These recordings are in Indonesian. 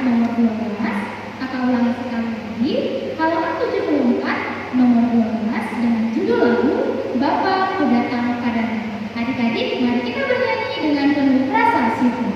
nomor 12. Kakak ulangi sekali lagi, halaman 74 nomor 12 dengan judul lagu Bapa Ku Datang Padamu. Adik-adik, mari kita bernyanyi dengan penuh rasa syukur.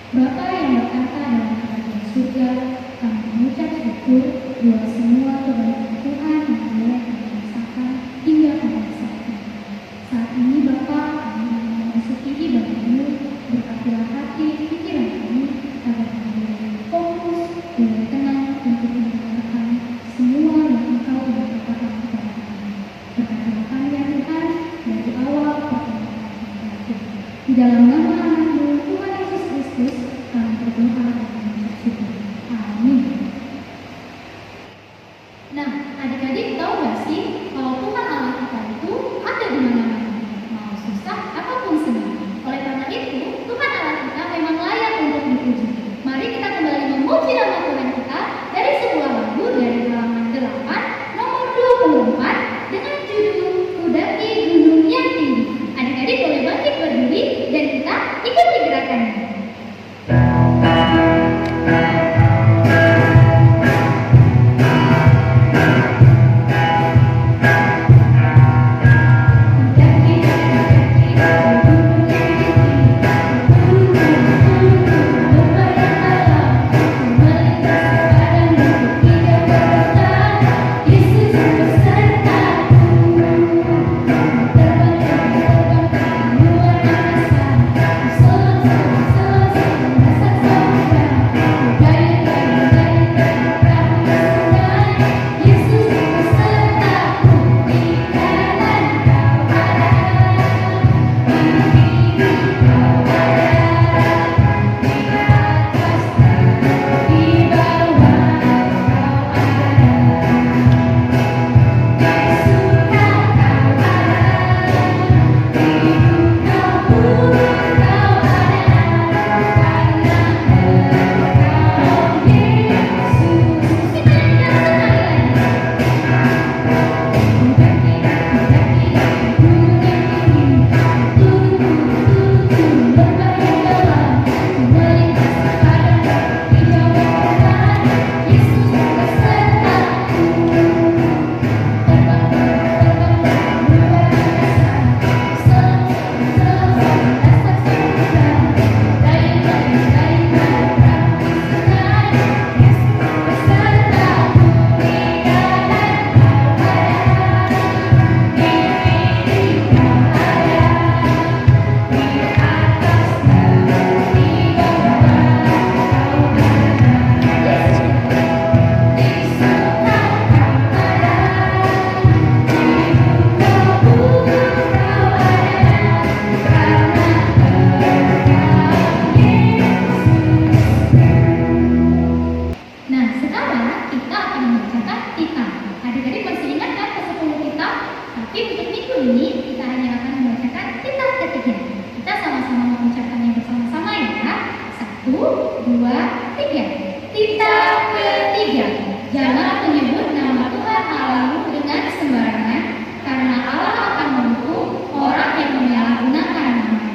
Bapa yang berkata dalam kerajaan surga, kami mengucap syukur bahwa semua kebaikan Tuhan yang boleh kami rasakan hingga pada saat ini. Saat ini Bapa, kami ingin memasuki ibadah-Mu, berkatilah hati pikiran kami agar kami boleh fokus, boleh tenang untuk mendengarkan semua yang Engkau ingin katakan kepada kami. Berkatilah kami ya Tuhan dari awal pertemuan kami. Di dalam nama Anak-Mu Tuhan Yesus Kristus, kami berdoa dan mengucap syukur. Amin. Satu, dua, tiga. Tita ketiga. Jangan menyebut nama Tuhan Allahmu dengan sembarangan, karena Allah akan menghukum orang yang menyalahgunakan namanya.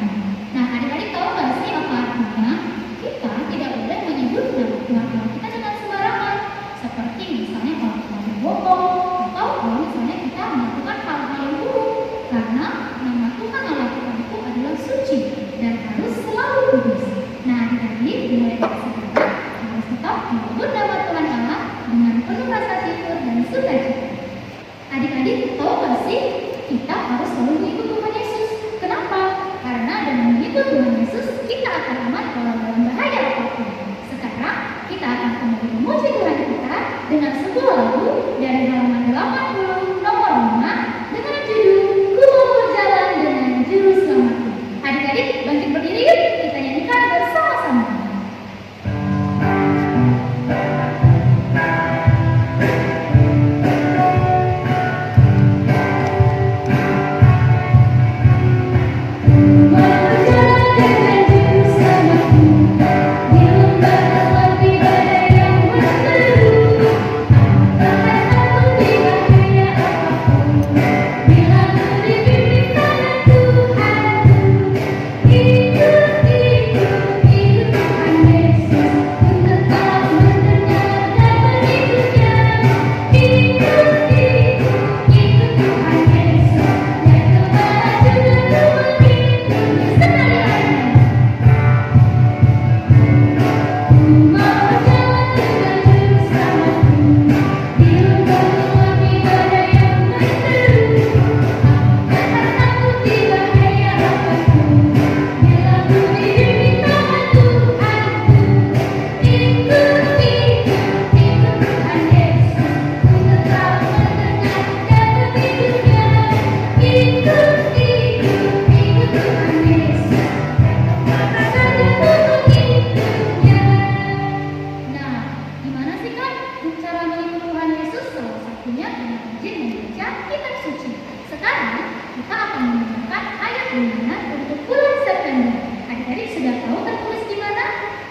Nah, adik-adik tahu nggak sih apa artinya? Kita tidak boleh menyebut nama Tuhan Allah kita dengan sembarangan. Seperti misalnya kalau kita berbohong, atau kalau misalnya kita melakukan hal-hal yang buruk. Karena nama Tuhan Allah kita itu adalah suci dan harus selalu kudus. Nah, adik-adik mulai dari sekarang harus tetap menyebut nama Tuhan Allah dengan penuh rasa syukur dan sukacita. Adik-adik tahu nggak sih, kita harus selalu mengikut Tuhan Yesus. Kenapa? Karena dengan mengikut Tuhan Yesus kita akan aman walau dalam bahaya apapun. Sekarang kita akan kembali memuji Tuhan kita dengan sebuah lagu dari halaman 80 nomor 5 dengan judul Ku Mau Berjalan Dengan Juru Selamatku. Adik-adik bangkit berdiri yuk, kita nyanyikan bersama-sama.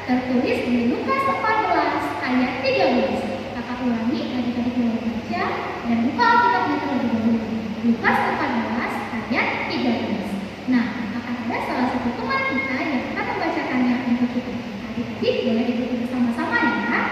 Tertulis di Lukas 14 ayat 13. Kakak ulangi, adik-adik boleh baca dan buka Alkitabnya terlebih dahulu. Lukas 14 ayat 13. Nah, akan ada salah satu teman kita yang akan membacakannya untuk kita. Adik-adik boleh ikuti bersama-sama ya.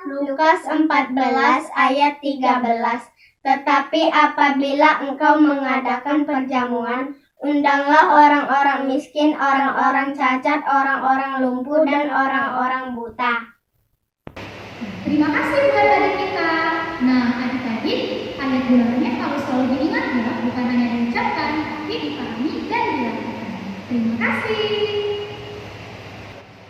Lukas 14 ayat 13. Tetapi apabila engkau mengadakan perjamuan, undanglah orang-orang miskin, orang-orang cacat, orang-orang lumpuh, dan orang-orang buta. Terima kasih buat adik kita. Nah, adik-adik, ayat bulannya harus selalu diingat ya, bukan hanya diucapkan, tapi dipahami dan dilakukan. Terima kasih.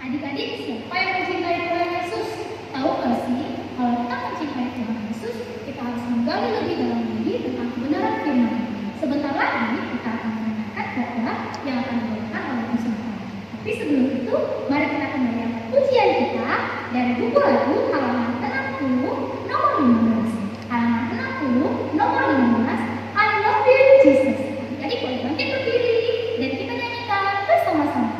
Adik-adik, siapa yang mencintai Tuhan Yesus? Tahu nggak sih, kalau kita mencintai Tuhan Yesus, kita harus menggali lebih dalam lagi tentang kebenaran firman. Sebentar lagi kita akan mendengarkan khotbah yang akan dibawakan oleh Muslim. Tapi sebelum itu, mari kita kembali ke pujian kita dari buku lagu halaman 60 nomor 15. Halaman 60 nomor 15, I Love You Jesus. Jadi boleh bangkit berdiri dan kita nyanyikan bersama-sama.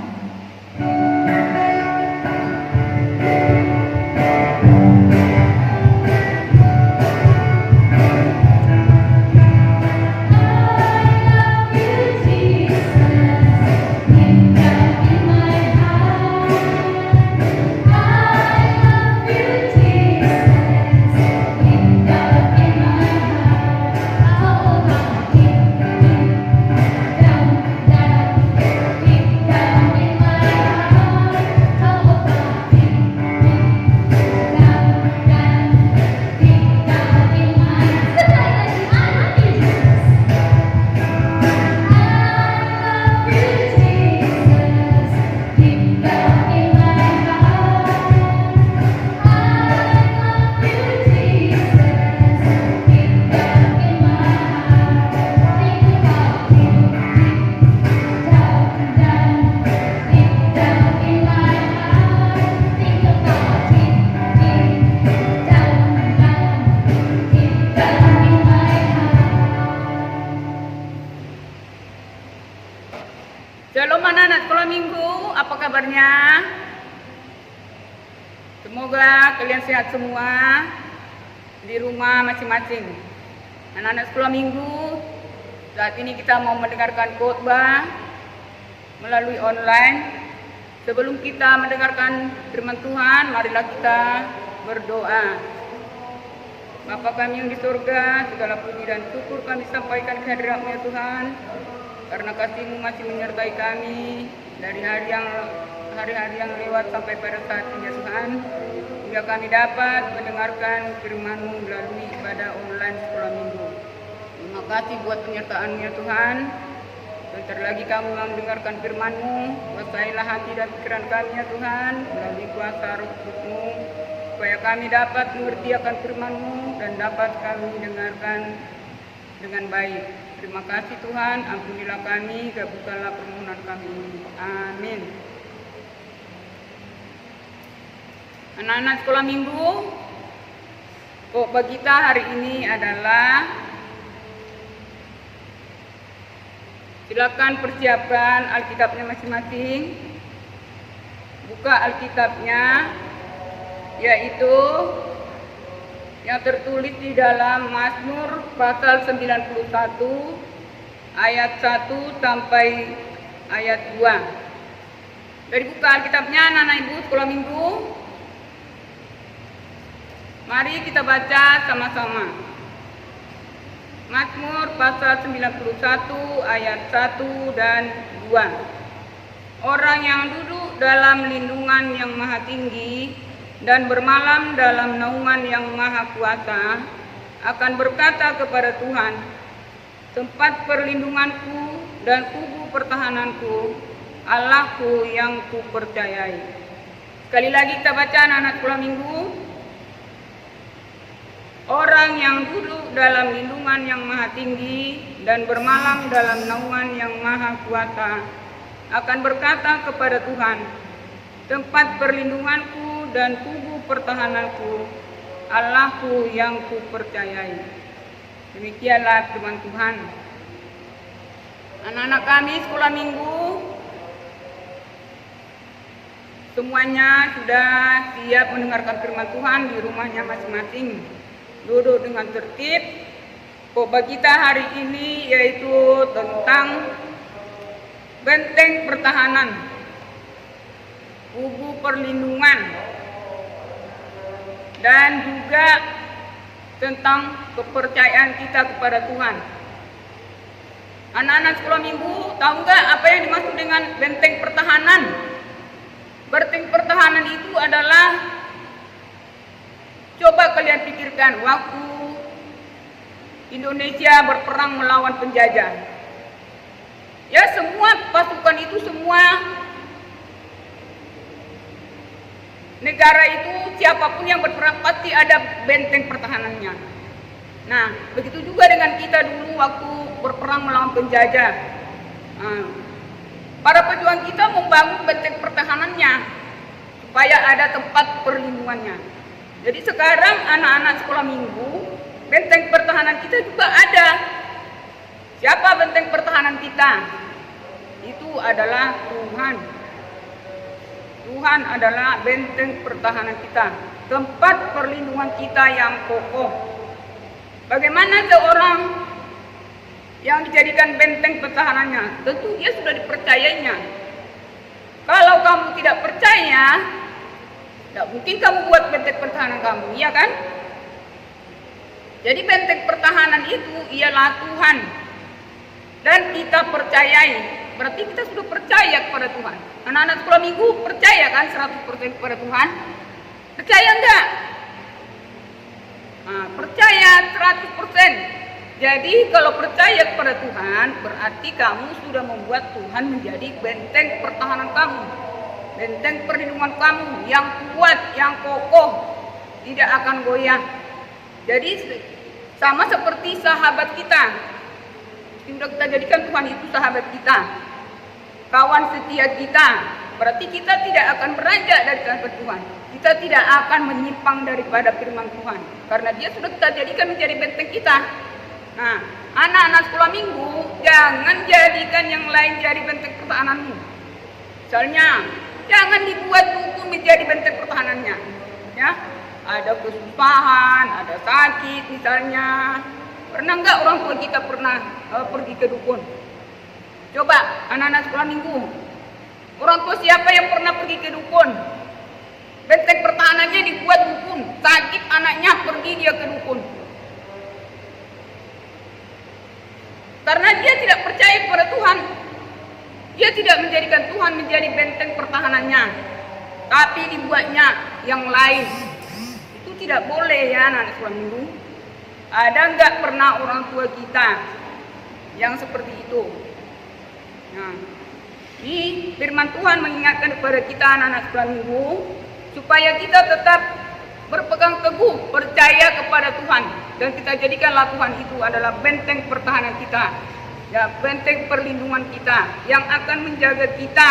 anak-anak sekolah minggu, apa kabarnya? Semoga kalian sehat semua di rumah masing-masing. Anak-anak sekolah minggu, saat ini kita mau mendengarkan khotbah melalui online. Sebelum kita mendengarkan firman Tuhan, marilah kita berdoa. Bapa kami yang di surga, segala puji dan syukur kami sampaikan ke hadirat-Mu ya Tuhan, karena kasih-Mu masih menyertai kami dari hari-hari yang lewat sampai pada saat ini ya Tuhan, hingga kami dapat mendengarkan firman-Mu melalui ibadah online sekolah minggu. Terima kasih buat penyertaan-Mu ya Tuhan. Sebentar lagi kami mendengarkan firman-Mu, kuasailah hati dan pikiran kami ya Tuhan, melalui kuasa Roh Kudus-Mu, supaya kami dapat mengerti akan firman-Mu dan dapat kami dengarkan dengan baik. Terima kasih Tuhan, ampunilah kami, kabulkanlah permohonan kami ini. Amin. Anak-anak sekolah minggu, khotbah kita hari ini adalah, silakan persiapkan Alkitabnya masing-masing. Buka Alkitabnya, yaitu yang tertulis di dalam Mazmur pasal 91 ayat 1 sampai ayat 2. Dari buka Alkitabnya anak-anak ibu sekolah minggu. Mari kita baca sama-sama. Mazmur pasal 91 ayat 1 dan 2. Orang yang duduk dalam lindungan yang maha tinggi dan bermalam dalam naungan yang maha kuasa akan berkata kepada Tuhan, tempat perlindunganku dan tubuh pertahananku, Allahku yang kupercayai. Sekali lagi kita baca anak-anak sekolah minggu. Orang yang duduk dalam lindungan yang maha tinggi dan bermalam dalam naungan yang maha kuasa akan berkata kepada Tuhan, tempat perlindunganku dan tubuh pertahananku, Allahku yang kupercayai. Demikianlah firman Tuhan. Anak-anak kami sekolah minggu, semuanya sudah siap mendengarkan firman Tuhan di rumahnya masing-masing. Duduk dengan tertib. Khotbah kita hari ini yaitu tentang benteng pertahanan, tubuh perlindungan, dan juga tentang kepercayaan kita kepada Tuhan. Anak-anak sekolah minggu, tahu nggak apa yang dimaksud dengan benteng pertahanan? Benteng pertahanan itu adalah, coba kalian pikirkan waktu Indonesia berperang melawan penjajah. Ya, semua pasukan itu, semua negara itu, siapapun yang berperang pasti ada benteng pertahanannya. Nah, begitu juga dengan kita dulu waktu berperang melawan penjajah. Para pejuang kita membangun benteng pertahanannya supaya ada tempat perlindungannya. Jadi sekarang anak-anak sekolah minggu, benteng pertahanan kita juga ada. Siapa benteng pertahanan kita? Itu adalah Tuhan. Tuhan adalah benteng pertahanan kita, tempat perlindungan kita yang kokoh. Bagaimana seorang yang dijadikan benteng pertahanannya? Tentu dia sudah dipercayainya. Kalau kamu tidak percaya, tidak mungkin kamu buat benteng pertahanan kamu, iya kan? Jadi benteng pertahanan itu ialah Tuhan. Dan kita percayai, berarti kita sudah percaya kepada Tuhan. Anak-anak sekolah minggu percaya kan 100% kepada Tuhan? Percaya enggak? Percaya 100%. Jadi kalau percaya kepada Tuhan, berarti kamu sudah membuat Tuhan menjadi benteng pertahanan kamu. Benteng perlindungan kamu yang kuat, yang kokoh, tidak akan goyah. Jadi sama seperti sahabat kita. Sudah kita jadikan Tuhan itu sahabat kita, kawan setia kita. Berarti kita tidak akan beranjak dari sahabat Tuhan. Kita tidak akan menyimpang daripada firman Tuhan, karena dia sudah kita jadikan menjadi benteng kita. Nah, anak-anak sekolah minggu, jangan jadikan yang lain jadi benteng pertahananmu. Misalnya, jangan dibuat buku menjadi benteng pertahanannya. Ya, ada kesusahan, ada sakit misalnya. Pernah nggak orang tua kita pergi ke dukun? Coba anak-anak sekolah minggu. Orang tua siapa yang pernah pergi ke dukun? Benteng pertahanannya dibuat dukun. Sakit anaknya pergi dia ke dukun. Karena dia tidak percaya kepada Tuhan. Dia tidak menjadikan Tuhan menjadi benteng pertahanannya. Tapi dibuatnya yang lain. Itu tidak boleh ya anak-anak sekolah minggu. Ada nggak pernah orang tua kita yang seperti itu? Nah, ini firman Tuhan mengingatkan kepada kita anak-anak sekolah minggu supaya kita tetap berpegang teguh, percaya kepada Tuhan, dan kita jadikanlah Tuhan itu adalah benteng pertahanan kita, ya, benteng perlindungan kita yang akan menjaga kita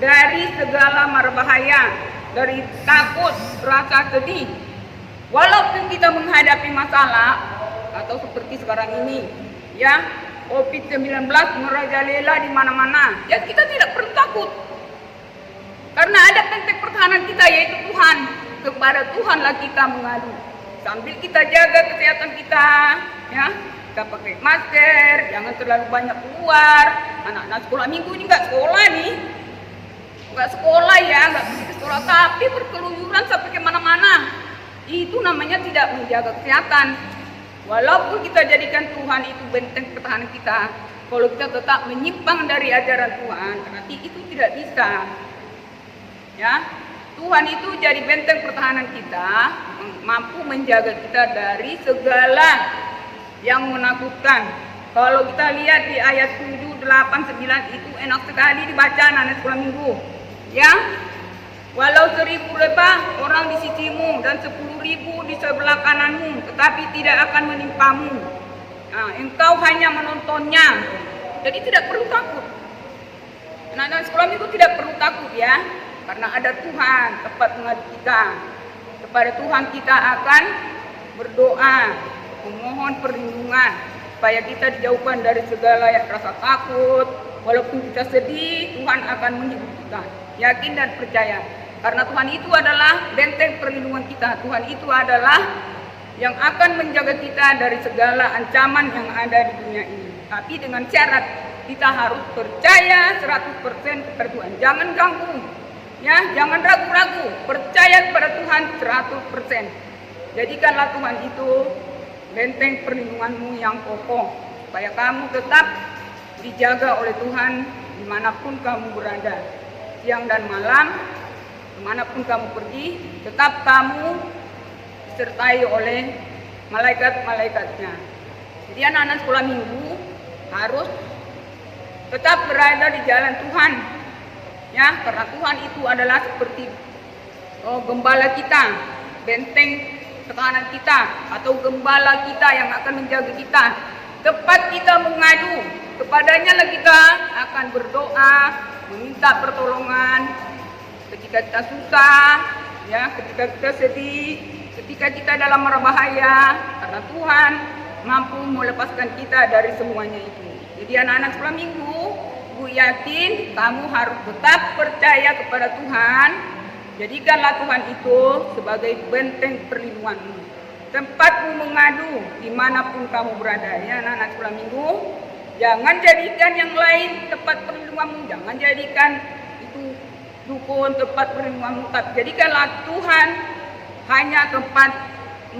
dari segala mara bahaya, dari takut, rasa sedih. Walaupun kita menghadapi masalah atau seperti sekarang ini, ya, COVID-19 merajalela di mana-mana, ya kita tidak perlu takut. Karena ada benteng pertahanan kita yaitu Tuhan. Kepada Tuhanlah kita mengadu. Sambil kita jaga kesehatan kita, ya, kita pakai masker, jangan terlalu banyak keluar. Anak-anak sekolah minggu ini nggak sekolah nih, nggak sekolah ya, nggak pergi ke sekolah, tapi berkeluyuran sampai kemana-mana. Itu namanya tidak menjaga kesehatan. Walaupun kita jadikan Tuhan itu benteng pertahanan kita, kalau kita tetap menyimpang dari ajaran Tuhan, berarti itu tidak bisa. Ya, Tuhan itu jadi benteng pertahanan kita, mampu menjaga kita dari segala yang menakutkan. Kalau kita lihat di ayat 7, 8, 9 itu enak sekali dibaca anak sekolah minggu. Ya, walau 1000 lebah orang di sisimu dan 10.000 di sebelah kananmu, tetapi tidak akan menimpamu. Nah, engkau hanya menontonnya. Jadi tidak perlu takut. Anak-anak sekolah minggu tidak perlu takut ya. Karena ada Tuhan tempat mengadu kita. Kepada Tuhan kita akan berdoa, memohon perlindungan supaya kita dijauhkan dari segala yang rasa takut. Walaupun kita sedih, Tuhan akan menghibur kita. Yakin dan percaya. Karena Tuhan itu adalah benteng perlindungan kita. Tuhan itu adalah yang akan menjaga kita dari segala ancaman yang ada di dunia ini. Tapi dengan syarat kita harus percaya 100% kepada Tuhan. Jangan ganggu. Ya, jangan ragu-ragu, percaya kepada Tuhan 100%. Jadikanlah Tuhan itu benteng perlindunganmu yang kokoh, supaya kamu tetap dijaga oleh Tuhan dimanapun kamu berada. Siang dan malam, dimanapun kamu pergi, tetap kamu disertai oleh malaikat-malaikatnya. Jadi anak-anak sekolah minggu harus tetap berada di jalan Tuhan. Ya, karena Tuhan itu adalah seperti gembala kita, benteng pertahanan kita, atau gembala kita yang akan menjaga kita. Tepat kita mengadu kepadanya lah kita akan berdoa, meminta pertolongan ketika kita susah, ya, ketika kita sedih, ketika kita dalam mara bahaya, karena Tuhan mampu melepaskan kita dari semuanya itu. Jadi anak-anak sekolah minggu, Bu yakin kamu harus tetap percaya kepada Tuhan. Jadikanlah Tuhan itu sebagai benteng perlindunganmu, tempatmu mengadu dimanapun kamu berada. Ya anak-anak sekolah minggu, jangan jadikan yang lain tempat perlindunganmu. Jangan jadikan itu dukun tempat perlindunganmu. Tapi jadikanlah Tuhan hanya tempat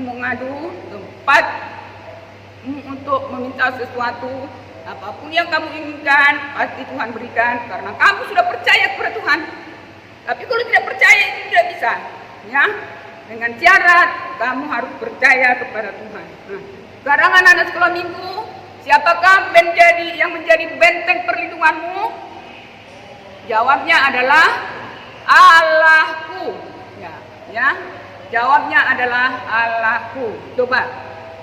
mengadu, tempat untuk meminta sesuatu. Apapun yang kamu inginkan, pasti Tuhan berikan karena kamu sudah percaya kepada Tuhan. Tapi kalau tidak percaya itu tidak bisa. Ya, dengan syarat kamu harus percaya kepada Tuhan. Nah, sekarang anak-anak sekolah minggu, siapakah yang menjadi benteng perlindunganmu? Jawabnya adalah Allahku. Ya, jawabnya adalah Allahku. Coba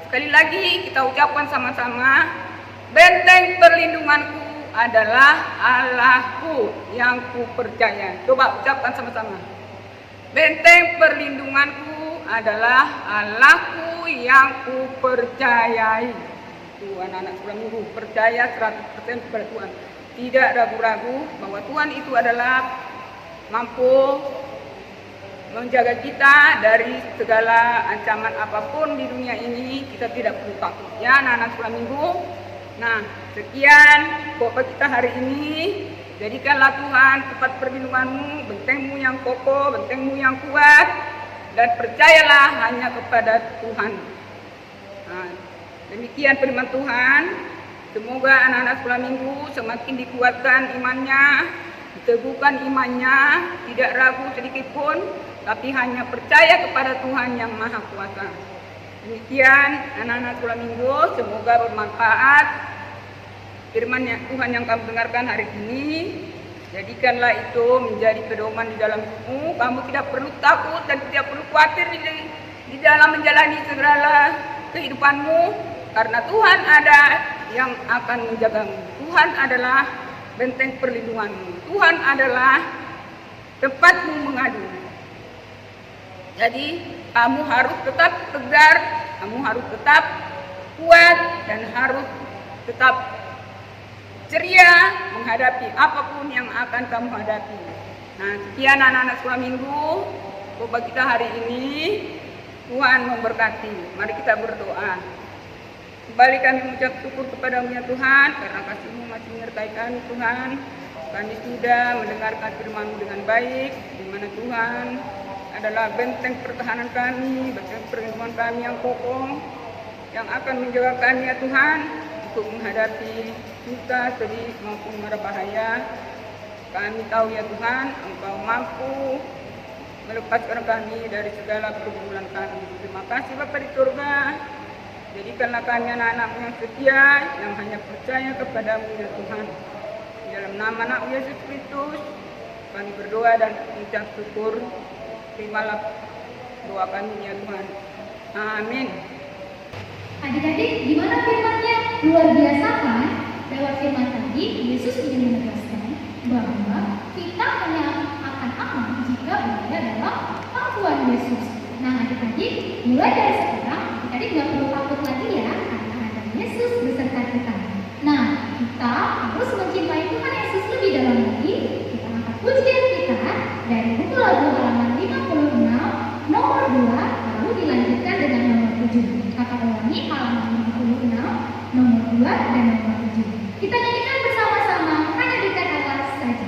sekali lagi kita ucapkan sama-sama. Benteng perlindunganku adalah Allahku yang ku percaya. Coba ucapkan sama-sama. Benteng perlindunganku adalah Allahku yang ku percayai. Itu anak-anak sekolah minggu, percaya 100% kepada Tuhan. Tidak ragu-ragu bahwa Tuhan itu adalah mampu menjaga kita dari segala ancaman apapun di dunia ini. Kita tidak perlu takut ya anak-anak sekolah minggu. Nah, sekian khotbah kita hari ini. Jadikanlah Tuhan tempat perlindunganmu, bentengmu yang kokoh, bentengmu yang kuat, dan percayalah hanya kepada Tuhan. Nah, demikian firman Tuhan. Semoga anak-anak sekolah minggu semakin dikuatkan imannya, diteguhkan imannya, tidak ragu sedikit pun, tapi hanya percaya kepada Tuhan yang Maha Kuasa. Demikian anak-anak sekolah minggu, semoga bermanfaat firman Tuhan yang kamu dengarkan hari ini. Jadikanlah itu menjadi pedoman di dalam hidupmu. Kamu tidak perlu takut dan tidak perlu khawatir di dalam menjalani segala kehidupanmu, karena Tuhan ada yang akan menjagamu. Tuhan adalah benteng perlindunganmu. Tuhan adalah tempatmu mengadu. Jadi kamu harus tetap tegar, kamu harus tetap kuat, dan harus tetap ceria menghadapi apapun yang akan kamu hadapi. Nah, sekian anak-anak sekolah minggu khotbah kita hari ini. Tuhan memberkati. Mari kita berdoa. Kembali kami mengucap syukur kepada-Mu ya Tuhan, karena kasih-Mu masih menyertai kami Tuhan. Kami sudah mendengarkan firman-Mu dengan baik, di mana Tuhan adalah benteng pertahanan kami, benteng perlindungan kami yang kokoh, yang akan menjaga kami ya Tuhan, untuk menghadapi duka, sedih, maupun mara bahaya. Kami tahu ya Tuhan, Engkau mampu melepaskan kami dari segala pergumulan kami. Terima kasih Bapa di surga. Jadikanlah kami anak-anak-Mu yang setia, yang hanya percaya kepada-Mu ya Tuhan. Di dalam nama anak Yesus Kristus, kami berdoa dan mengucap syukur. Terimalah doa kami ya Tuhan. Amin. Adik-adik, gimana firman-Nya? Luar biasa kan? Lewat firman tadi, Yesus ingin menegaskan bahwa kita hanya akan aman jika berada dalam pangkuan Yesus. Nah, adik-adik, mulai dari sekarang, adik-adik nggak perlu takut lagi ya, karena ada Yesus beserta kita. Nah, kita harus mencintai Tuhan Yesus lebih dalam lagi. Kita angkat pujian kita dari buku lagu halaman 56, nomor 2, lalu dilanjutkan dengan nomor 7. Kakak ulangi halaman 56, nomor 2, dan nomor 7. Kita nyanyikan bersama-sama, hanya dekat Allah saja.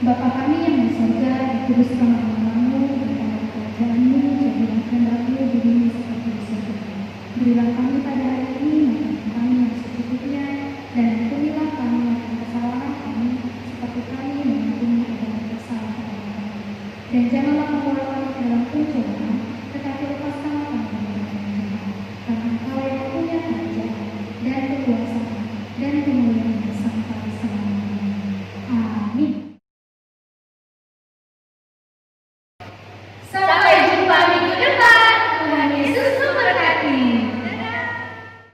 Bapa kami yang di surga, dikuduskanlah namamu, berkatlah kerajaanmu, jadilah kehendak-Mu di bumi seperti di surga. Berilah kami pada hari